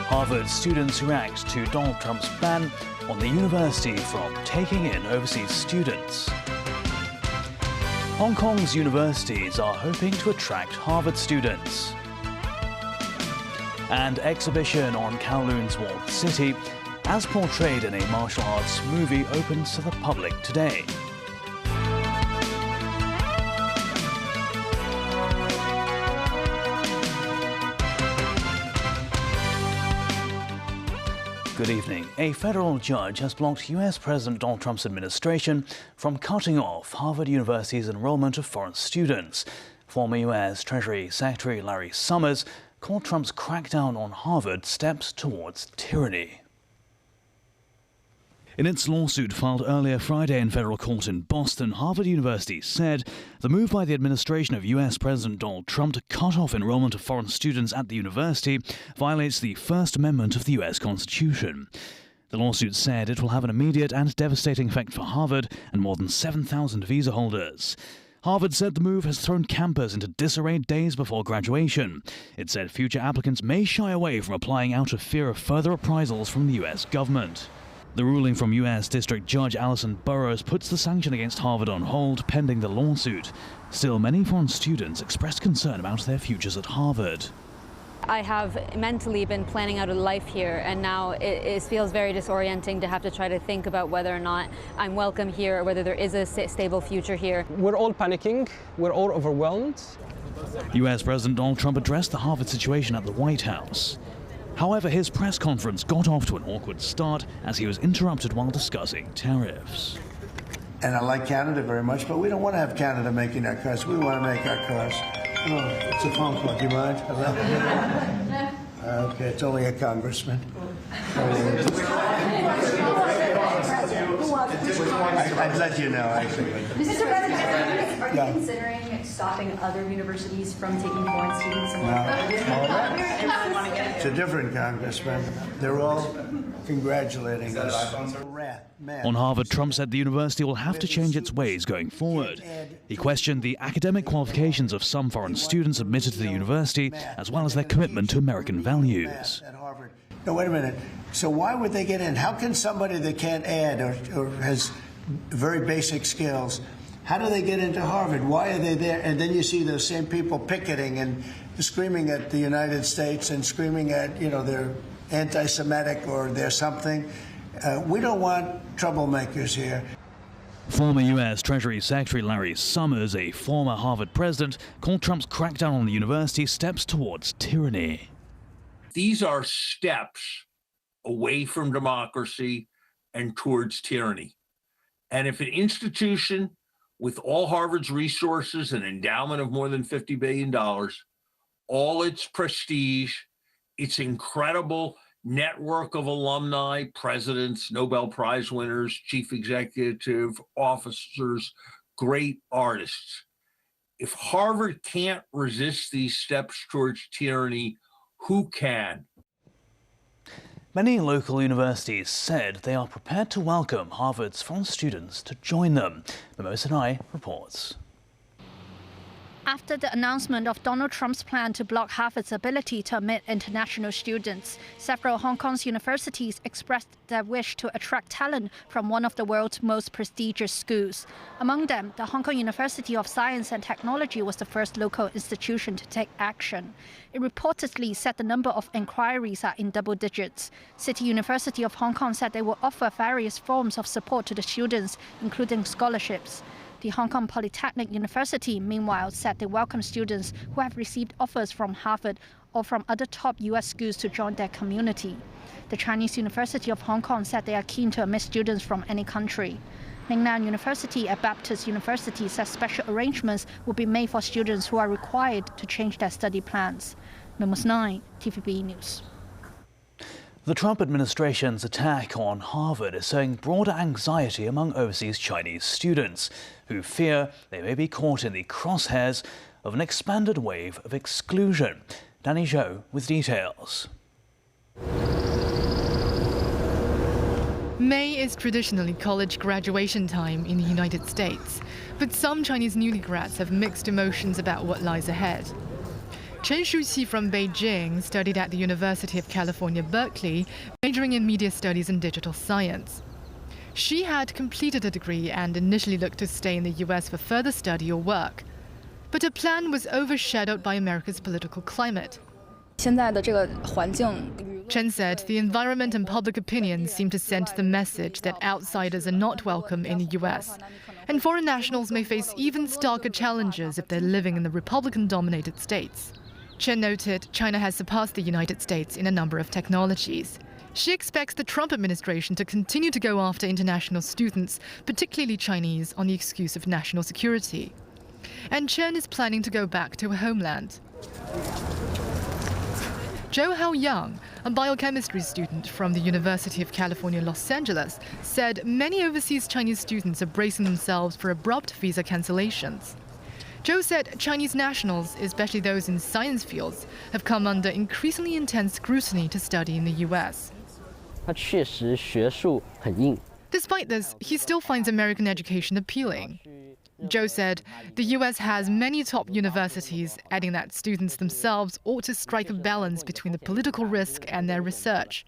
Harvard students react to Donald Trump's ban on the university from taking in overseas students. Hong Kong's universities are hoping to attract Harvard students. And exhibition on Kowloon's Walled City, as portrayed in a martial arts movie, opens to the public today. Good evening. A federal judge has blocked US President Donald Trump's administration from cutting off Harvard University's enrollment of foreign students. Former US Treasury Secretary Larry Summers called Trump's crackdown on Harvard steps towards tyranny. In its lawsuit filed earlier Friday in federal court in Boston, Harvard University said the move by the administration of US President Donald Trump to cut off enrollment of foreign students at the university violates the First Amendment of the US Constitution. The lawsuit said it will have an immediate and devastating effect for Harvard and more than 7,000 visa holders. Harvard said the move has thrown campus into disarray days before graduation. It said future applicants may shy away from applying out of fear of further reprisals from the US government. The ruling from U.S. District Judge Alison Burroughs puts the sanction against Harvard on hold pending the lawsuit. Still, many foreign students expressed concern about their futures at Harvard. I have mentally been planning out a life here, and now it feels very disorienting to have to try to think about whether or not I'm welcome here or whether there is a stable future here. We're all panicking. We're all overwhelmed. U.S. President Donald Trump addressed the Harvard situation at the White House. However, his press conference got off to an awkward start as he was interrupted while discussing tariffs. And I like Canada very much, but we don't want to have Canada making our cars. We want to make our cars. Oh, it's a phone call. Do you mind? Hello? Okay, it's only a congressman. I'd let you know, actually. Mr. President, are you considering stopping other universities from taking foreign students? It's a different congressman. They're all congratulating us. On Harvard, Trump said the university will have to change its ways going forward. He questioned the academic qualifications of some foreign students admitted to the university, as well as their commitment to American values. No, wait a minute. So why would they get in? How can somebody that can't add or has very basic skills, how do they get into Harvard? Why are they there? And then you see those same people picketing and screaming at the United States and screaming at, you know, they're anti-Semitic or they're something. We don't want troublemakers here. Former U.S. Treasury Secretary Larry Summers, a former Harvard president, called Trump's crackdown on the university steps towards tyranny. These are steps away from democracy and towards tyranny. And if an institution with all Harvard's resources, an endowment of more than $50 billion, all its prestige, its incredible network of alumni, presidents, Nobel Prize winners, chief executive officers, great artists. If Harvard can't resist these steps towards tyranny, who can? Many local universities said they are prepared to welcome Harvard's foreign students to join them. Mimosa Nai reports. After the announcement of Donald Trump's plan to block Harvard's ability to admit international students, several Hong Kong's universities expressed their wish to attract talent from one of the world's most prestigious schools. Among them, the Hong Kong University of Science and Technology was the first local institution to take action. It reportedly said the number of inquiries are in double digits. City University of Hong Kong said they will offer various forms of support to the students, including scholarships. The Hong Kong Polytechnic University, meanwhile, said they welcome students who have received offers from Harvard or from other top U.S. schools to join their community. The Chinese University of Hong Kong said they are keen to admit students from any country. Ningnan University, a Baptist university, says special arrangements will be made for students who are required to change their study plans. Mimosa Nai, TVB News. The Trump administration's attack on Harvard is sowing broader anxiety among overseas Chinese students, who fear they may be caught in the crosshairs of an expanded wave of exclusion. Danny Zhou with details. May is traditionally college graduation time in the United States, but some Chinese newly grads have mixed emotions about what lies ahead. Chen Shuqi from Beijing studied at the University of California, Berkeley, majoring in media studies and digital science. She had completed a degree and initially looked to stay in the US for further study or work. But her plan was overshadowed by America's political climate. Chen said the environment and public opinion seem to send the message that outsiders are not welcome in the US, and foreign nationals may face even starker challenges if they're living in the Republican-dominated states. Chen noted China has surpassed the United States in a number of technologies. She expects the Trump administration to continue to go after international students, particularly Chinese, on the excuse of national security. And Chen is planning to go back to her homeland. Zhou Haoyang, a biochemistry student from the University of California, Los Angeles, said many overseas Chinese students are bracing themselves for abrupt visa cancellations. Zhou said Chinese nationals, especially those in science fields, have come under increasingly intense scrutiny to study in the US. Despite this, he still finds American education appealing. Zhou said the US has many top universities, adding that students themselves ought to strike a balance between the political risk and their research.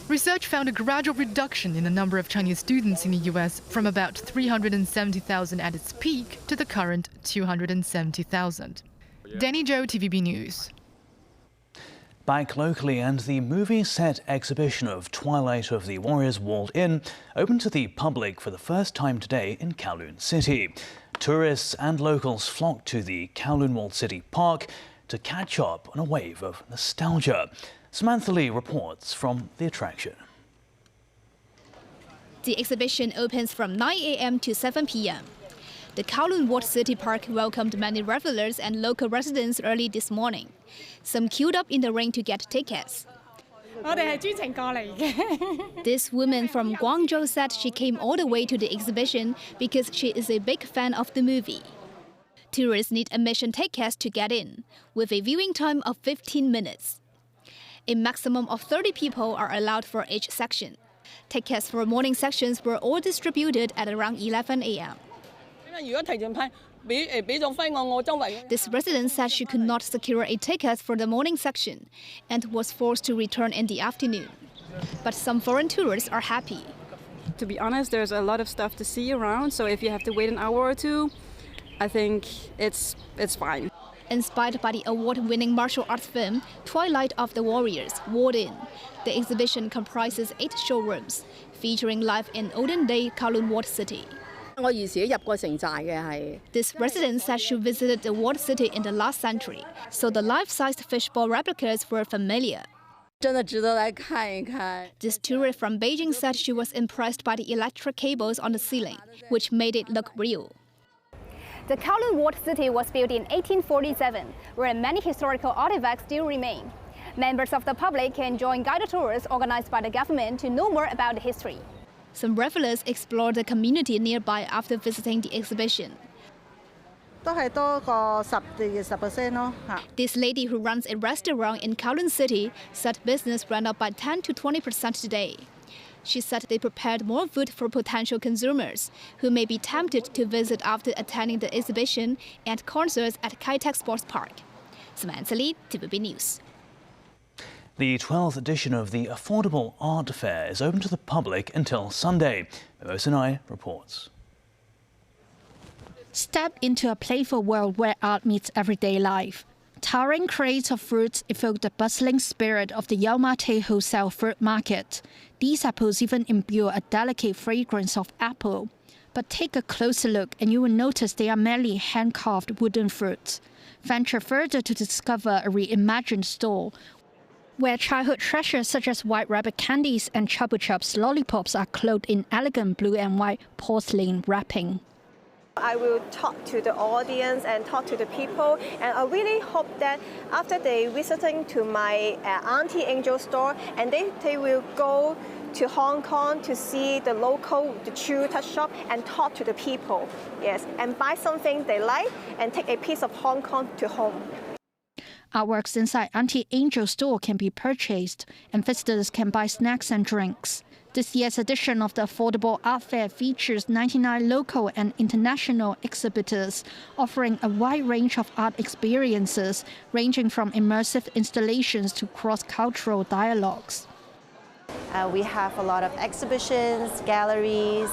Research found a gradual reduction in the number of Chinese students in the US from about 370,000 at its peak to the current 270,000. Danny Zhou, TVB News. Back locally, and the movie set exhibition of Twilight of the Warriors Walled In opened to the public for the first time today in Kowloon City. Tourists and locals flocked to the Kowloon Walled City Park to catch up on a wave of nostalgia. Samantha Lee reports from the attraction. The exhibition opens from 9 a.m. to 7 p.m. The Kowloon Walled City Park welcomed many revelers and local residents early this morning. Some queued up in the rain to get tickets. This woman from Guangzhou said she came all the way to the exhibition because she is a big fan of the movie. Tourists need admission tickets to get in, with a viewing time of 15 minutes. A maximum of 30 people are allowed for each section. Tickets for morning sections were all distributed at around 11 a.m. This resident said she could not secure a ticket for the morning section and was forced to return in the afternoon. But some foreign tourists are happy. To be honest, there's a lot of stuff to see around, so if you have to wait an hour or two, I think it's fine. Inspired by the award-winning martial arts film Twilight of the Warriors Walled In, the exhibition comprises 8 showrooms, featuring life in olden-day Kowloon Walled City. This resident said she visited the walled city in the last century, so the life-sized fishbowl replicas were familiar. This tourist from Beijing said she was impressed by the electric cables on the ceiling, which made it look real. The Kowloon Walled City was built in 1847, where many historical artifacts still remain. Members of the public can join guided tours organized by the government to know more about the history. Some revelers explored the community nearby after visiting the exhibition. This lady who runs a restaurant in Kowloon City said business ran up by 10 to 20% today. She said they prepared more food for potential consumers who may be tempted to visit after attending the exhibition and concerts at Kai Tak Sports Park. Samantha Lee, TVB News. The 12th edition of the Affordable Art Fair is open to the public until Sunday. Mosinai reports. Step into a playful world where art meets everyday life. Towering crates of fruits evoke the bustling spirit of the Yau Ma Tei wholesale fruit market. These apples even imbue a delicate fragrance of apple. But take a closer look and you will notice they are merely hand-carved wooden fruits. Venture further to discover a reimagined store where childhood treasures such as white rabbit candies and Chupa Chups lollipops are clothed in elegant blue and white porcelain wrapping. I will talk to the audience and talk to the people, and I really hope that after they visiting to my Auntie Angel store, and they will go to Hong Kong to see the local, the true touch shop and talk to the people, yes, and buy something they like and take a piece of Hong Kong to home. Artworks inside Auntie Angel store can be purchased, and visitors can buy snacks and drinks. This year's edition of the Affordable Art Fair features 99 local and international exhibitors, offering a wide range of art experiences, ranging from immersive installations to cross-cultural dialogues. We have a lot of exhibitions, galleries,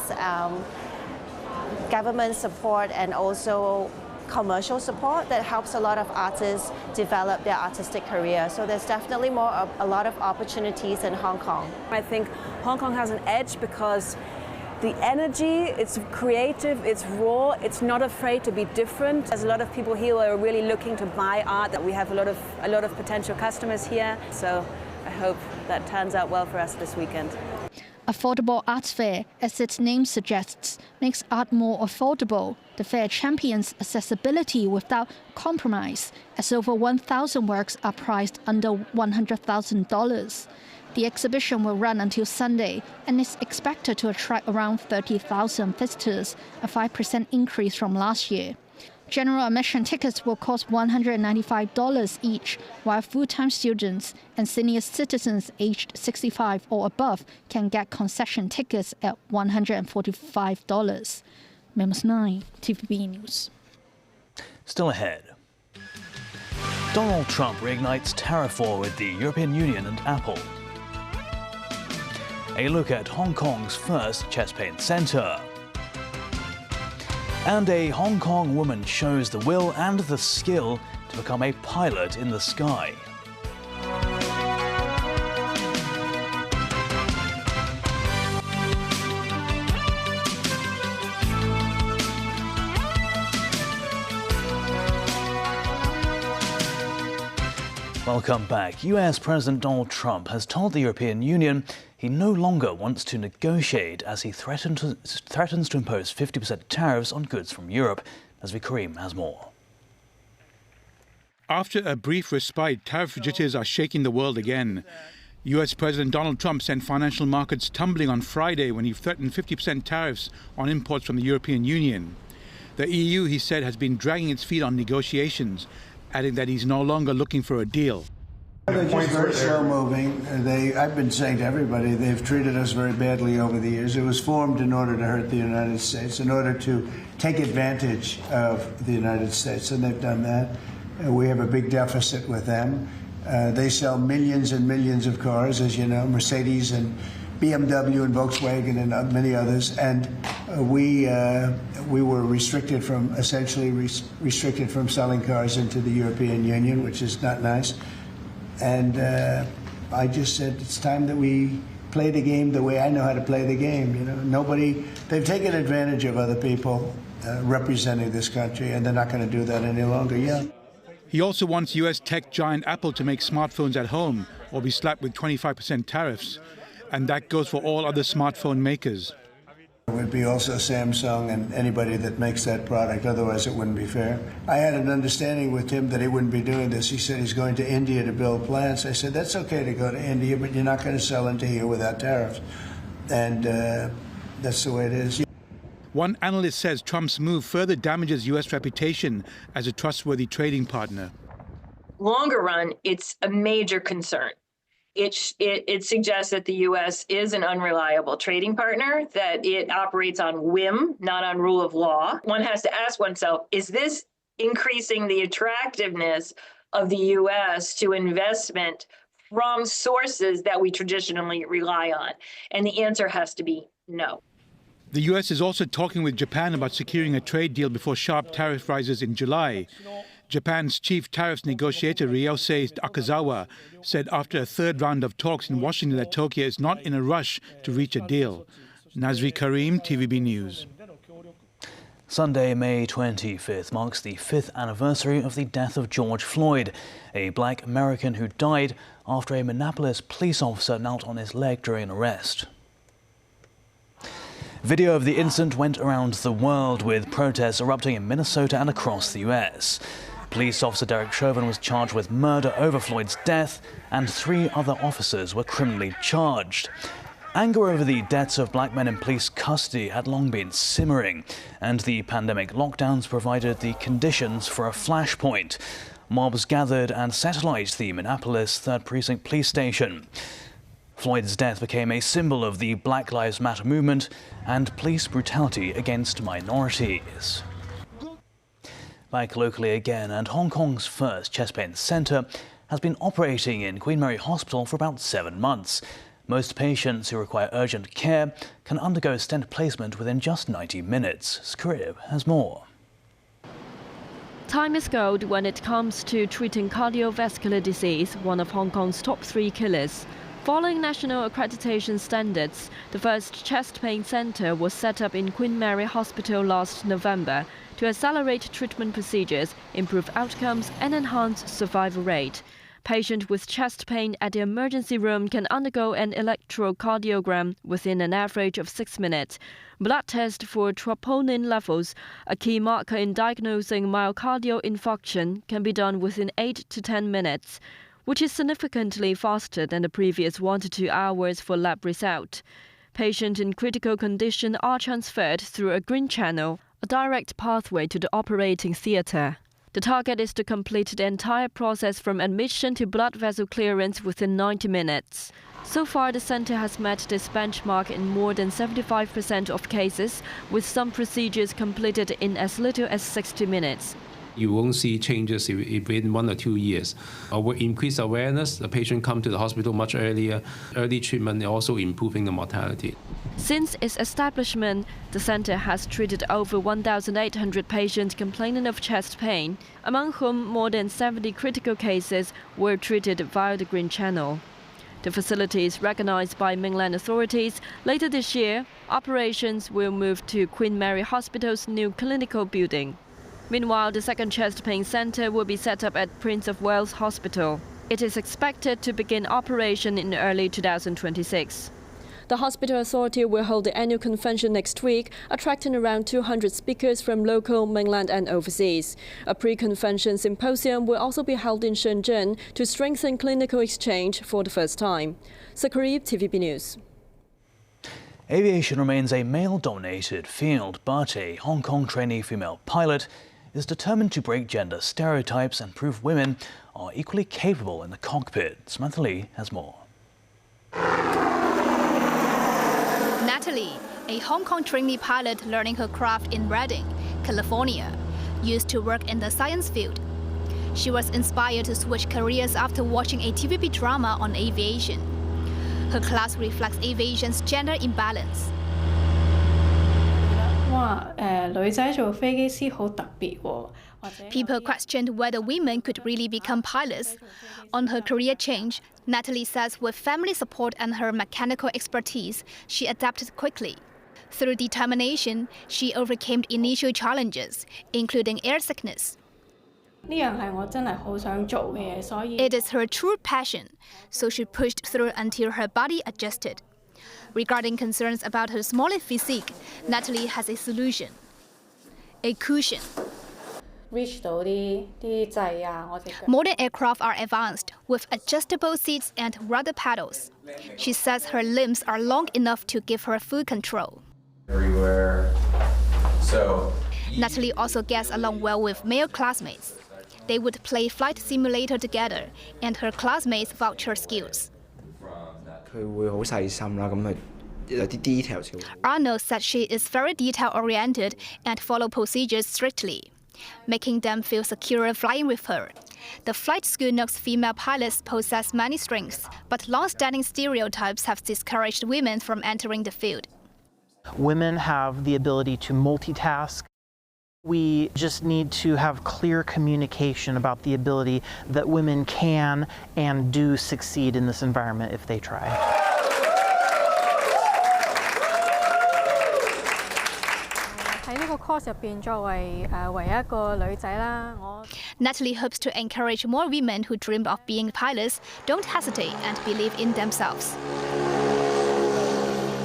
government support, and also commercial support that helps a lot of artists develop their artistic career. So there's definitely a lot of opportunities in Hong Kong. I think Hong Kong has an edge because the energy, it's creative, it's raw, it's not afraid to be different. There's a lot of people here who are really looking to buy art. That we have a lot of potential customers here. So I hope that turns out well for us this weekend. Affordable Art Fair, as its name suggests, makes art more affordable. The fair champions accessibility without compromise, as over 1,000 works are priced under $100,000. The exhibition will run until Sunday and is expected to attract around 30,000 visitors, a 5% increase from last year. General admission tickets will cost $195 each, while full-time students and senior citizens aged 65 or above can get concession tickets at $145. Memos 9, TVB News. Still ahead. Donald Trump reignites tariff war with the European Union and Apple. A look at Hong Kong's first chest pain centre. And a Hong Kong woman shows the will and the skill to become a pilot in the sky. Welcome back. US President Donald Trump has told the European Union he no longer wants to negotiate as he threatens to impose 50% tariffs on goods from Europe. Nazvi Karim has more. After a brief respite, tariff fugitives are shaking the world again. US President Donald Trump sent financial markets tumbling on Friday when he threatened 50% tariffs on imports from the European Union. The EU, he said, has been dragging its feet on negotiations, adding that he's no longer looking for a deal. They're just very slow moving. I've been saying to everybody, they've treated us very badly over the years. It was formed in order to hurt the United States, in order to take advantage of the United States, and they've done that. We have a big deficit with them. They sell millions and millions of cars, as you know, Mercedes and BMW and Volkswagen and many others, and we were restricted from, essentially restricted from selling cars into the European Union, which is not nice. And I just said it's time that we play the game the way I know how to play the game. You know, they've taken advantage of other people representing this country, and they're not going to do that any longer. Yeah. He also wants US tech giant Apple to make smartphones at home or be slapped with 25% tariffs. And that goes for all other smartphone makers. It would be also Samsung and anybody that makes that product, otherwise it wouldn't be fair. I had an understanding with Tim that he wouldn't be doing this. He said he's going to India to build plants. I said, that's okay to go to India, but you're not going to sell into here without tariffs. And that's the way it is. One analyst says Trump's move further damages US reputation as a trustworthy trading partner. Longer run, it's a major concern. It suggests that the U.S. is an unreliable trading partner, that it operates on whim, not on rule of law. One has to ask oneself, is this increasing the attractiveness of the U.S. to investment from sources that we traditionally rely on? And the answer has to be no. The U.S. is also talking with Japan about securing a trade deal before sharp tariff rises in July. Japan's chief tariffs negotiator Ryosei Akazawa said after a third round of talks in Washington that Tokyo is not in a rush to reach a deal. Nazvi Karim, TVB News. Sunday, May 25th, marks the 5th anniversary of the death of George Floyd, a black American who died after a Minneapolis police officer knelt on his leg during an arrest. Video of the incident went around the world, with protests erupting in Minnesota and across the U.S. Police officer Derek Chauvin was charged with murder over Floyd's death, and 3 other officers were criminally charged. Anger over the deaths of black men in police custody had long been simmering, and the pandemic lockdowns provided the conditions for a flashpoint. Mobs gathered and satellised the Minneapolis 3rd Precinct Police Station. Floyd's death became a symbol of the Black Lives Matter movement and police brutality against minorities. Back locally again, and Hong Kong's first chest pain centre has been operating in Queen Mary Hospital for about 7 months. Most patients who require urgent care can undergo stent placement within just 90 minutes. Scrib has more. Time is gold when it comes to treating cardiovascular disease, one of Hong Kong's top 3 killers. Following national accreditation standards, the first chest pain centre was set up in Queen Mary Hospital last November to accelerate treatment procedures, improve outcomes and enhance survival rate. Patients with chest pain at the emergency room can undergo an electrocardiogram within an average of 6 minutes. Blood test for troponin levels, a key marker in diagnosing myocardial infarction, can be done within 8 to 10 minutes, which is significantly faster than the previous 1 to 2 hours for lab result. Patients in critical condition are transferred through a green channel, a direct pathway to the operating theatre. The target is to complete the entire process from admission to blood vessel clearance within 90 minutes. So far, the centre has met this benchmark in more than 75% of cases, with some procedures completed in as little as 60 minutes. You won't see changes within 1 or 2 years. Our increased awareness, the patient come to the hospital much earlier. Early treatment also improving the mortality. Since its establishment, the centre has treated over 1,800 patients complaining of chest pain, among whom more than 70 critical cases were treated via the Green Channel. The facility is recognized by mainland authorities. Later this year, operations will move to Queen Mary Hospital's new clinical building. Meanwhile, the second chest pain centre will be set up at Prince of Wales Hospital. It is expected to begin operation in early 2026. The hospital authority will hold the annual convention next week, attracting around 200 speakers from local, mainland and overseas. A pre-convention symposium will also be held in Shenzhen to strengthen clinical exchange for the first time. Sakarib, TVB News. Aviation remains a male-dominated field, but a Hong Kong trainee female pilot is determined to break gender stereotypes and prove women are equally capable in the cockpit. Samantha Lee has more. Natalie, a Hong Kong trainee pilot learning her craft in Redding, California, used to work in the science field. She was inspired to switch careers after watching a TVB drama on aviation. Her class reflects aviation's gender imbalance. People questioned whether women could really become pilots. On her career change, Natalie says with family support and her mechanical expertise, she adapted quickly. Through determination, she overcame initial challenges, including air sickness. It is her true passion, so she pushed through until her body adjusted. Regarding concerns about her smaller physique, Natalie has a solution: a cushion. Modern aircraft are advanced, with adjustable seats and rudder pedals. She says her limbs are long enough to give her full control. Everywhere. Natalie also gets along well with male classmates. They would play flight simulator together, and her classmates vouch her skills. Arnold said she is very detail-oriented and follows procedures strictly, making them feel secure flying with her. The flight school knows female pilots possess many strengths, but long-standing stereotypes have discouraged women from entering the field. Women have the ability to multitask. We just need to have clear communication about the ability that women can and do succeed in this environment if they try. Natalie hopes to encourage more women who dream of being pilots, don't hesitate and believe in themselves.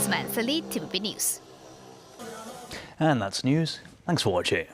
Samantha Lee, TVB News. And that's news. Thanks for watching.